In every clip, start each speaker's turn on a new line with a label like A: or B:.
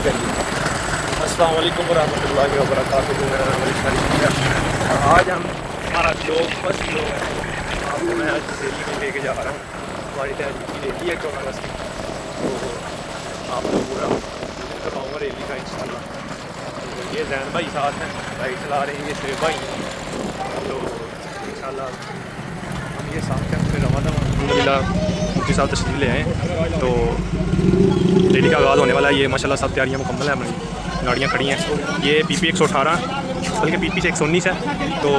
A: کریے. السلام علیکم ورحمۃ اللہ وبرکاتہ. میرا نام علی شریف ہے. آج ہمارا فرسٹ لوگ ہے. آپ کو میں آج دہلی میں لے کے جا رہا ہوں. ہماری تہذیب کی ریلی ہے 14 اگست کی, تو آپ کو پورا دکھاؤں گا ریلی کا انشاءاللہ. تو یہ زین بھائی ساتھ ہیں, بائک چلا رہے ہیں. یہ شعیب بھائی ہیں. تو انشاءاللہ ہم یہ ساتھ ہیں پھر رواں دواں. الحمدللہ مفتی صاحب تشریف لے آئے ہیں, تو ریلی کا آغاز ہونے والا ہے. یہ ماشاءاللہ سب تیاریاں مکمل ہیں. ہماری گاڑیاں کھڑی ہیں. یہ پی پی 118 بلکہ پی پی سے 119 ہے. تو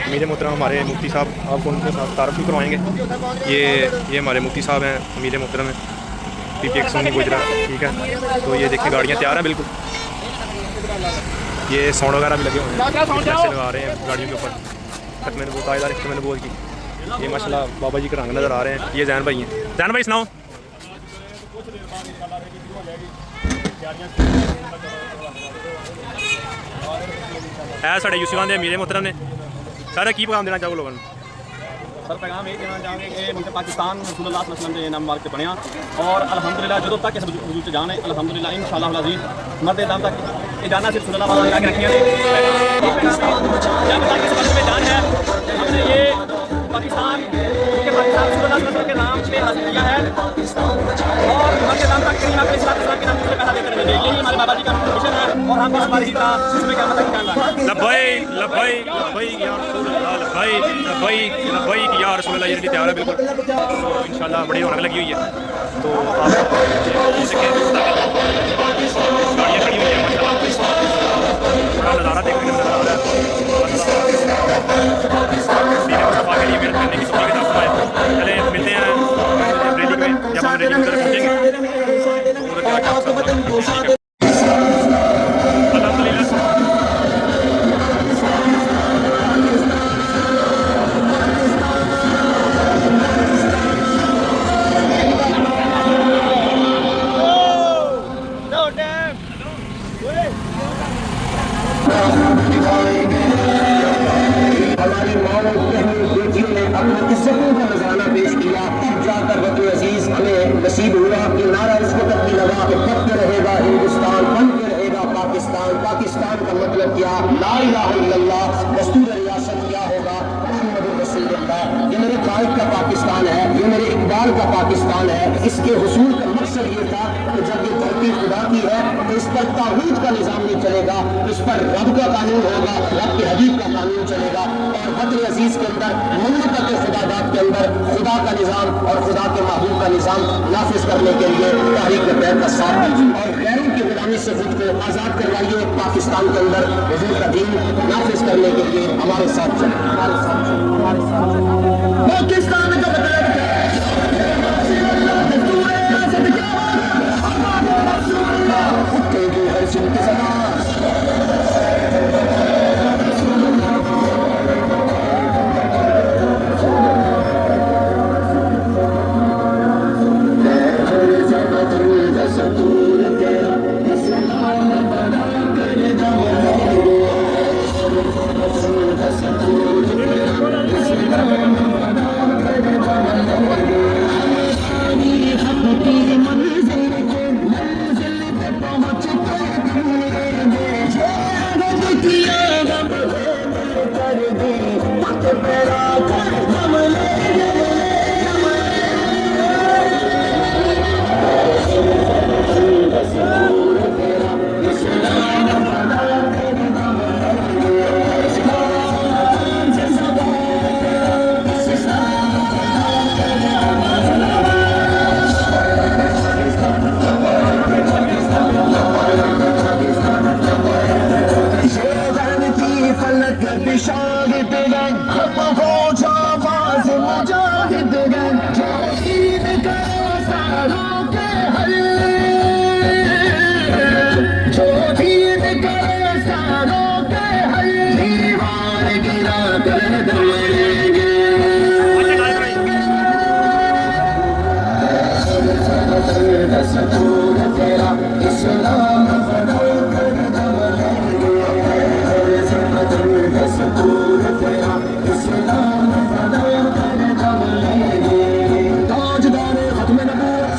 A: امیر محترم ہمارے مفتی صاحب, آپ کو ان کے ساتھ تعارف بھی کروائیں گے. یہ ہمارے مفتی صاحب ہیں, امیر محترم ہیں, پی پی 119 گجرا. ٹھیک ہے, تو یہ دیکھیں گاڑیاں تیار ہیں بالکل. یہ ساؤنڈ وغیرہ بھی لگے ہوئے ہیں, پیسے لگا رہے ہیں گاڑیوں کے اوپر. تک میں نے بہت آئے دار میں نے بول کی. یہ ماشاءاللہ بابا جی کے رنگ نظر آ رہے ہیں. یہ زین بھائی ہیں. زین بھائی سناؤ. ہے ساڑھے یوسفان دے امیر محترم نے. سارا کی پیغام دینا چاہو لوگوں نے؟
B: سر پیغام یہ دینا چاہوں گے کہ ملک پاکستان رسول اللہ صلی اللہ علیہ وسلم کے نام مبارک سے بنیا, اور الحمدللہ جدوں تک اس وجود سے جان ہے الحمدللہ انشاءاللہ العزیز مرد دام تک یہ جانا صرف صلی اللہ علیہ وسلم کے رکھی ہے. جب تک اس وقت میں جان ہے ہم نے یہ پاکستان کے پاکستان رسول اللہ صلی اللہ علیہ وسلم کے نام پہ حاصل کیا ہے, اور مرد دام تک کریم اپنے اسلام کے نام سے پیسہ دیتے رہیں گے. یہی ہمارے بابا جی کا مشن ہے, اور ہم اس باری کا اس میں قیامت تک کام کریں گے.
A: لبیک لبیک لبیک یا رسول اللہ, لبیک لبیک لبیک یا رسول اللہ. یہ ریلی تیار ہے بالکل. تو انشاءاللہ بڑی رونق لگی ہوئی ہے. تو آپ گاڑیاں کھڑی ہوئی ہیں ماشاءاللہ. بڑا نظارہ دیکھنے کو نظر آ رہا ہے. دین مصطفیٰ کے لیے محنت کرنے کی توفیق عطا فرمائے. چلے ملتے ہیں ریلی میں. جب ہم ریلی میں پہنچیں گے تو
C: ہماری ماں بیٹیوں نے اپنے قصتوں کا نذرانہ پیش کیا. تب جا کر وقت عزیز ہمیں نصیب ہوا کہ نعرہ اس وقت بھی لگا کہ بنتے رہے گا ہندوستان, بنتے رہے گا پاکستان. پاکستان کا مطلب کیا؟ لا الہ الا اللہ. دستور ریاست کیا ہوگا؟ محمد رسول اللہ. یہ میرے قائد کا پاکستان ہے, یہ میرے اقبال کا پاکستان ہے. اس کے حصول کا مقصد یہ تھا کہ جب یہ دھرتی خدا کی ہے تو اس پر طاغوت کا نظام نہیں چلے گا, اس پر رب کا قانون ہوگا, رب کے حبیب کا قانون چلے گا. اور وطن عزیز کے اندر مملکت خدا داد کے اندر خدا کا نظام اور خدا کے محبوب کا نظام نافذ کرنے کے لیے تحریک لبیک کا ساتھ دیجیے, اور غیروں کی غلامی سے خود کو آزاد کروائیے. پاکستان کے اندر حضور کا دین نافذ کرنے کے لیے ہمارے ساتھ چلیں, ہمارے ساتھ چلیں, ہمارے ساتھ چلیں. پاکستان کا مطلب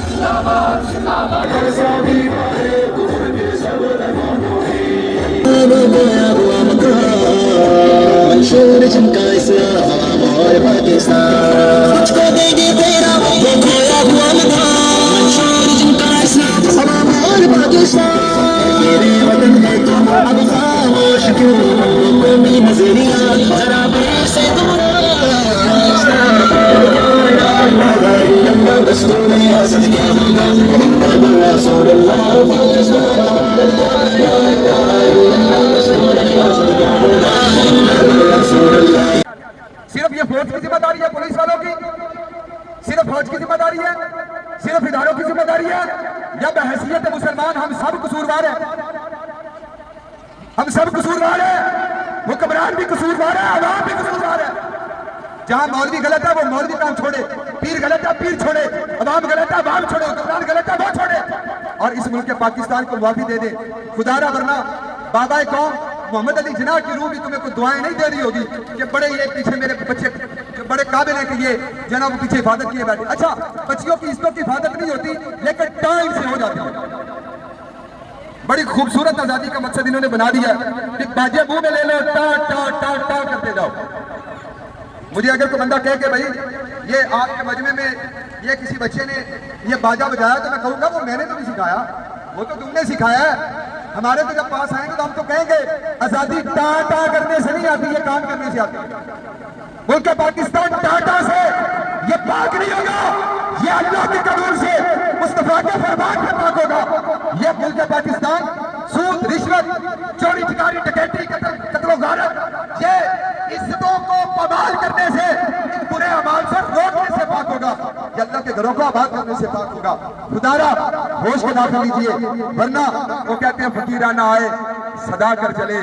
D: Selamat, selamat,
C: मंशूर जिनका इस्लाम और पाकिस्तान मुझको देंगे तेरा वो खोया हुआ मकान मंशूर जिनका इस्लाम और पाकिस्तान मेरे वतन है तुम अब खामोश क्यों कौमी नजरिया जरा बेर से दूर रसूल हसन के रसूल
D: सिर्फ ये फौज की जिम्मेदारी है, पुलिस वालों की सिर्फ फौज की जिम्मेदारी है, सिर्फ इदारों की जिम्मेदारी है, या बहैसियत मुसलमान हम सब कसूरवार हैं, हम सब कसूरवार हैं, हुक्मरान भी कसूरवार है, अवाम भी कसूरवार है। जहां मौलवी गलत है वो मौलवी काम छोड़े, पीर गलत है पीर छोड़े, अवाम गलत है अवाम छोड़े, हुक्मरान गलत है वो छोड़े और इस मुल्क के पाकिस्तान को माफी दे दे खुदारा, वरना बाबा कौम मोहम्मद अली जिन्ना की रूह भी तुम्हें कोई दुआएं नहीं दे रही होगी कि बड़े ये पीछे मेरे बच्चे बड़े काबिल है कि ये जनाब पीछे हिफाजत किए बैठे। अच्छा, बच्चियों की इज्जतों की हिफाजत नहीं होती लेकिन टाइम से हो जाती है। बड़ी खूबसूरत आजादी का मकसद इन्होंने बना दिया कि बाजे मुंह में ले लो, टा टा टा टा करते जाओ। मुझे अगर कोई बंदा कहे कि भाई ये आपके मजमे में ये किसी बच्चे ने ये बाजा बजाया तो मैं कहूँगा वो मैंने तो नहीं सिखाया, वो तो तुमने सिखाया है। हमारे तो जब पास आएंगे तो हम तो कहेंगे आजादी टा टा करने से नहीं आती, ये काम करने से आती है। मुल्क पाकिस्तान टाटा से ये पाक नहीं होगा, ये अल्लाह के कानून से मुस्तफा के फरमान से पाक होगा। ये मुल्क पाकिस्तान सूद, रिश्वत, चोरी ठिकारी, डकैती, कत्ल गारत, ये इज्जतों को पमाल करने से, इन बुरे अमाल से रोकने से पाक होगा। ये अल्लाह के घरों को आबाद करने से पाक होगा। खुदारा होश के दाखिल लीजिए, वरना वो कहते हैं फकीराना आए सदा कर चले,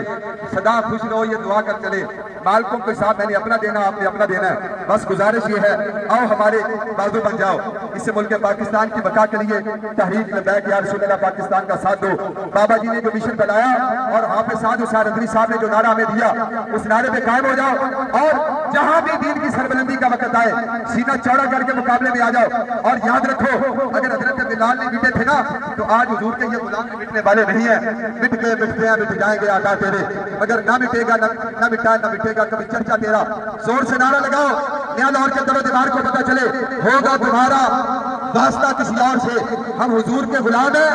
D: सदा खुश रहो ये दुआ कर चले। मालकों के साथ मैंने अपना देना, आपने अपना देना है। बस गुजारिश ये है, आओ हमारे बाजू बन जाओ, इससे मुल्क पाकिस्तान की बका के लिए तहरीक लबैक या रसूलुल्लाह पाकिस्तान का साथ दो। बाबा जी ने जो मिशन बनाया और हाफिज साद हुसैन रज़वी साहब ने जो नारा हमें दिया, उस नारे पे कायम हो जाओ और जहां भी दीन की सरबलंदी का वक्त आए सीना चौड़ा करके मुकाबले में आ जाओ। और याद रखो, अगर हजरत बिलाल नहीं मिटे थे ना तो आज हुजूर के ये गुलाम मिटने वाले नहीं है। मिट गए, मिटते हैं, मिट जाएंगे आका तेरे, मगर ना मिटेगा ना मिटा ना मिटेगा कभी चर्चा तेरा। जोर से नारा लगाओ, नया लाहौर के दरो दीवार को पता चले होगा तुम्हारा वास्ता किसी और से। हम हुजूर के गुलाम हैं,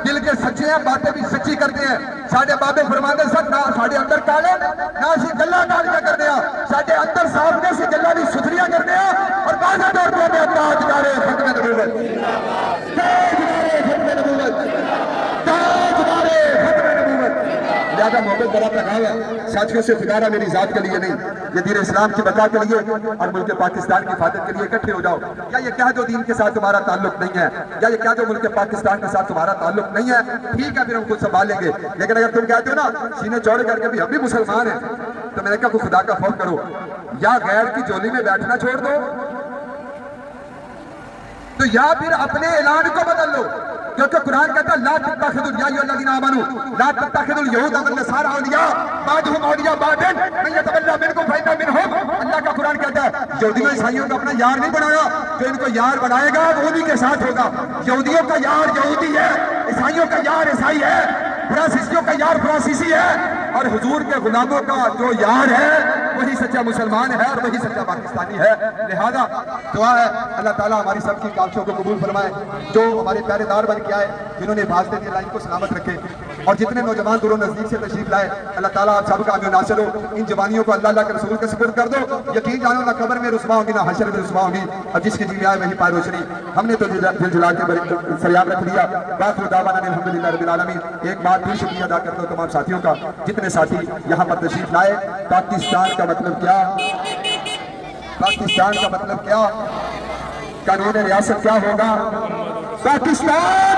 D: दिल के सच्चे हैं, बातें भी सच्ची करते हैं। साढ़े बाबे फरमाते सर ना साढ़े अंदर काले ना सी गल्ला काल क्या करते हैं, साढ़े अंदर साफ ने सी गल्ला भी सुथरियां करते हैं और बाजा दौड़ते हैं ताजदारे खत्म नबूवत, ताजदारे खत्म नबूवत, ताजदारे खत्म नबूवत। ज्यादा मोहब्बत बड़ा पैगाम है साथियों से, फिदारा मेरी जात के लिए नहीं, ये दीन इस्लाम की बका के लिए और मुल्क पाकिस्तान की हिफाजत के लिए इकट्ठे हो जाओ। या ये क्या जो दीन के साथ तुम्हारा ताल्लुक नहीं है, या ये क्या जो मुल्क पाकिस्तान के साथ तुम्हारा ताल्लुक नहीं है, ठीक है फिर हम खुद संभाल लेंगे। लेकिन अगर तुम कहते हो ना सीने चौड़े करके भी हम भी मुसलमान हैं, तो मैंने कहा खुदा का खौफ करो, या गैर की झोली में बैठना छोड़ दो, तो या फिर अपने ऐलान को बदल लो। क्योंकि कुरान कहता है ला तत्तखिदुल या अय्युहल्लज़ीना आमनू ला तत्तखिदुल यहूदा वन नसारा औलिया बादहुम औलिया बादिन मन यतवल्ला मिनकुम फइन्ना मिनहुम। अल्लाह का कुरान कहता है यहूदियों ईसाइयों को अपना यार नहीं बनाया, जो इनको यार बनाएगा वो उन्हीं के साथ होगा। यहूदियों का यार यहूदी है, ईसाइयों का यार ईसाई है, फ्रांसीसियों का यार फ्रांसीसी है, और हुजूर के गुलामों का जो यार है वही सच्चा मुसलमान है और वही सच्चा पाकिस्तानी है। लिहाजा दुआ है अल्लाह ताला हमारी सबकी काविशों को कबूल फरमाए, जो हमारे प्यारेदार बन के आए, जिन्होंने हिफाजत की लाइन को सलामत रखे, और जितने नौजवान दूरों नजदीक से तशरीफ लाए, अल्लाह ताला आप सबका आगे नासिर हो। इन जवानियों को अल्लाह के रसूल के सुपुर्द कर दो। यकीन जानो ना कब्र में रुसवा होंगी ना हशर में रुसवा होंगी, और जिसकी जी आए वही पाए रोशनी। हमने तो दिल जला के फरियाद रख दिया। बाखिर दावाना अल्हम्दुलिल्लाह रब्बिल आलमीन। एक बात फिर शुक्रिया अदा करता हूं तमाम साथियों का, जितने साथी यहाँ पर तशरीफ लाए। पाकिस्तान का मतलब क्या, पाकिस्तान का मतलब क्या, कानून रियासत क्या होगा, पाकिस्तान